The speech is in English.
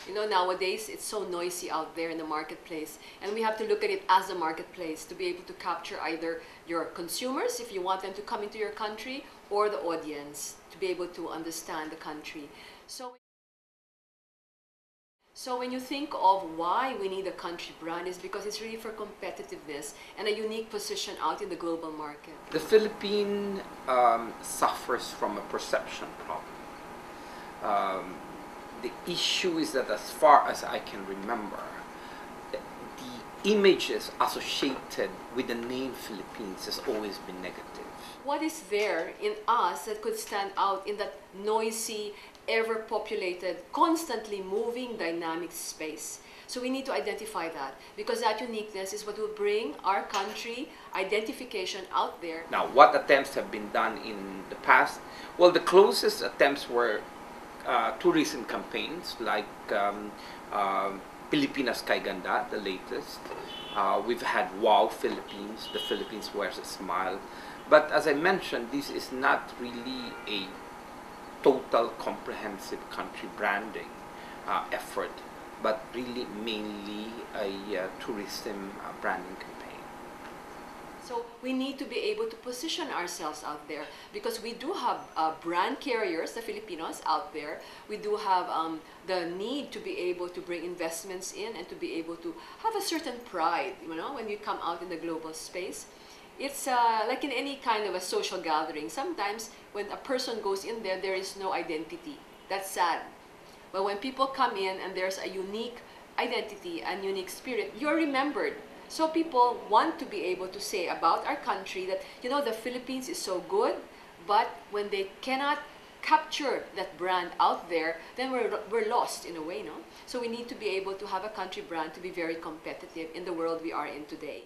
You know, nowadays it's so noisy out there in the marketplace, and we have to look at it as a marketplace to be able to capture either your consumers, if you want them to come into your country, or the audience to be able to understand the country. So when you think of why we need a country brand, is because it's really for competitiveness and a unique position out in the global market. The Philippine suffers from a perception problem. The issue is that, as far as I can remember, the images associated with the name Philippines has always been negative. What is there in us that could stand out in that noisy, ever-populated, constantly moving, dynamic space? So we need to identify that, because that uniqueness is what will bring our country identification out there. Now, what attempts have been done in the past? Well, the closest attempts were tourism campaigns like Pilipinas Kay Ganda, the latest. We've had Wow Philippines, the Philippines Wears a Smile. But as I mentioned, this is not really a total comprehensive country branding effort, but really mainly a tourism branding campaign. So we need to be able to position ourselves out there, because we do have brand carriers, the Filipinos out there. We do have the need to be able to bring investments in and to be able to have a certain pride, you know, when you come out in the global space. It's like in any kind of a social gathering. Sometimes when a person goes in there, there is no identity. That's sad. But when people come in and there's a unique identity and unique spirit, you're remembered. So people want to be able to say about our country that, you know, the Philippines is so good, but when they cannot capture that brand out there, then we're lost in a way, no? So we need to be able to have a country brand to be very competitive in the world we are in today.